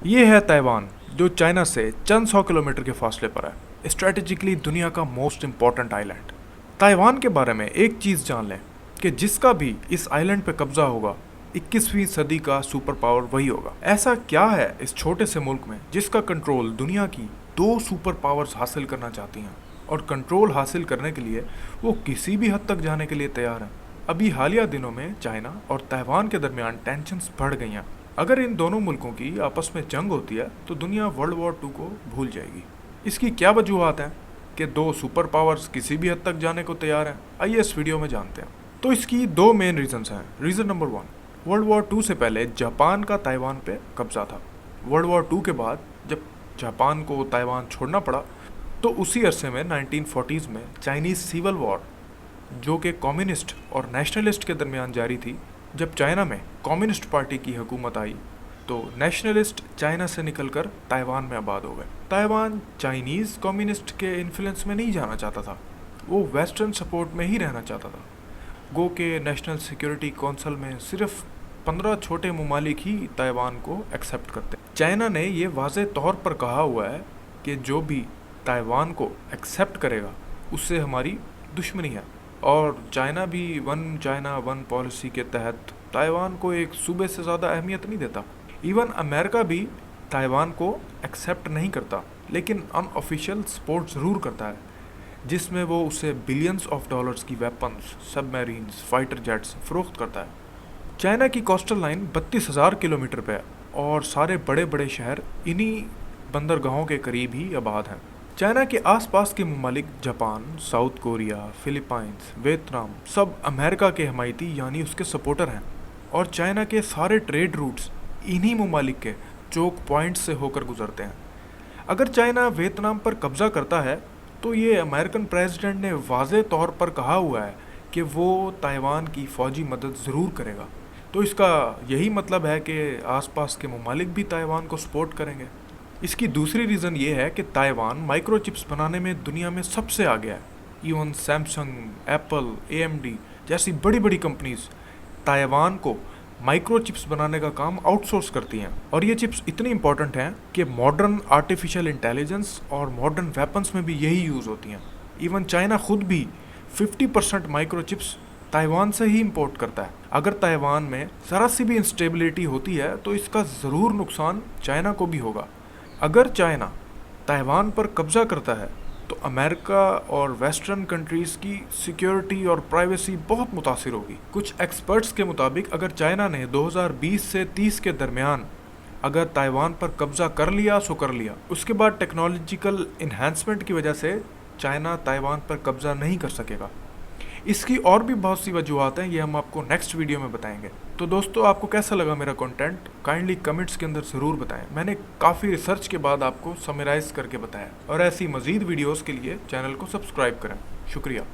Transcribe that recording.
ये है ताइवान, जो चाइना से चंद सौ किलोमीटर के फासले पर है। स्ट्रेटेजिकली दुनिया का मोस्ट इम्पॉर्टेंट आइलैंड। ताइवान के बारे में एक चीज़ जान लें कि जिसका भी इस आइलैंड पे कब्जा होगा, 21वीं सदी का सुपर पावर वही होगा। ऐसा क्या है इस छोटे से मुल्क में जिसका कंट्रोल दुनिया की दो सुपर पावर्स हासिल करना चाहती हैं, और कंट्रोल हासिल करने के लिए वो किसी भी हद तक जाने के लिए तैयार हैं। अभी हालिया दिनों में चाइना और ताइवान के दरमियान टेंशन्स बढ़ गई हैं। अगर इन दोनों मुल्कों की आपस में जंग होती है तो दुनिया वर्ल्ड वॉर 2 को भूल जाएगी। इसकी क्या वजूहत हैं कि दो सुपर पावर्स किसी भी हद तक जाने को तैयार हैं? आइए इस वीडियो में जानते हैं। तो इसकी दो मेन रीजंस हैं। रीज़न नंबर 1, वर्ल्ड वॉर 2 से पहले जापान का ताइवान पे कब्जा था। वर्ल्ड वॉर 2 के बाद जब जापान को ताइवान छोड़ना पड़ा तो उसी अरसे में 1940s में चाइनीज़ सिविल वॉर, जो कि कम्युनिस्ट और नेशनलिस्ट के दरमियान जारी थी। जब चाइना में कम्युनिस्ट पार्टी की हुकूमत आई तो नेशनलिस्ट चाइना से निकलकर ताइवान में आबाद हो गए। ताइवान चाइनीज़ कम्युनिस्ट के इन्फ्लुएंस में नहीं जाना चाहता था, वो वेस्टर्न सपोर्ट में ही रहना चाहता था। गो के नेशनल सिक्योरिटी काउंसिल में सिर्फ 15 छोटे ममालिक ही ताइवान को एक्सेप्ट करते। चाइना ने ये वाज़े तौर पर कहा हुआ है कि जो भी ताइवान को एक्सेप्ट करेगा उससे हमारी दुश्मनी है, और चाइना भी वन चाइना वन पॉलिसी के तहत ताइवान को एक सूबे से ज़्यादा अहमियत नहीं देता। इवन अमेरिका भी ताइवान को एक्सेप्ट नहीं करता, लेकिन अनऑफिशियल सपोर्ट ज़रूर करता है, जिसमें वो उसे बिलियंस ऑफ डॉलर्स की वेपन्स, सबमरीन्स, फाइटर जेट्स फ़रोख्त करता है। चाइना की कोस्टल लाइन 32,000 किलोमीटर पे है, और सारे बड़े बड़े शहर इन्हीं बंदरगाहों के करीब ही आबाद हैं। चाइना के आसपास के ममालिक Japan, south Korea, Philippines, Vietnam सब अमेरिका के हमायती यानी उसके सपोर्टर हैं, और चाइना के सारे ट्रेड रूट्स इन्हीं ममालिक के चोक पॉइंट्स से होकर गुजरते हैं। अगर चाइना वियतनाम पर कब्ज़ा करता है तो ये अमेरिकन प्रेसिडेंट ने वाज़े तौर पर कहा हुआ है कि वो ताइवान की फ़ौजी मदद ज़रूर करेगा। तो इसका यही मतलब है कि आसपास के ममालिक भी ताइवान को सपोर्ट करेंगे। इसकी दूसरी रीज़न ये है कि ताइवान माइक्रोचिप्स बनाने में दुनिया में सबसे आगे है। इवन सैमसंग, एप्पल, AMD जैसी बड़ी बड़ी कंपनीज ताइवान को माइक्रोचिप्स बनाने का काम आउटसोर्स करती हैं, और ये चिप्स इतनी इंपॉर्टेंट हैं कि मॉडर्न आर्टिफिशियल इंटेलिजेंस और मॉडर्न वेपन्स में भी यही यूज़ होती हैं। इवन चाइना खुद भी 50% माइक्रोचिप्स ताइवान से ही इंपोर्ट करता है। अगर ताइवान में ज़रा सी भी इंस्टेबिलिटी होती है तो इसका ज़रूर नुकसान चाइना को भी होगा। अगर चाइना ताइवान पर कब्ज़ा करता है तो अमेरिका और वेस्टर्न कंट्रीज़ की सिक्योरिटी और प्राइवेसी बहुत मुतासिर होगी। कुछ एक्सपर्ट्स के मुताबिक अगर चाइना ने 2020 से 30 के दरमियान अगर ताइवान पर कब्ज़ा कर लिया सो कर लिया, उसके बाद टेक्नोलॉजिकल इन्हांसमेंट की वजह से चाइना ताइवान पर कब्ज़ा नहीं कर सकेगा। इसकी और भी बहुत सी वजूहत हैं, ये हम आपको नेक्स्ट वीडियो में बताएंगे। तो दोस्तों, आपको कैसा लगा मेरा कंटेंट काइंडली कमेंट्स के अंदर ज़रूर बताएं। मैंने काफ़ी रिसर्च के बाद आपको समराइज़ करके बताया, और ऐसी मज़ीद वीडियोस के लिए चैनल को सब्सक्राइब करें। शुक्रिया।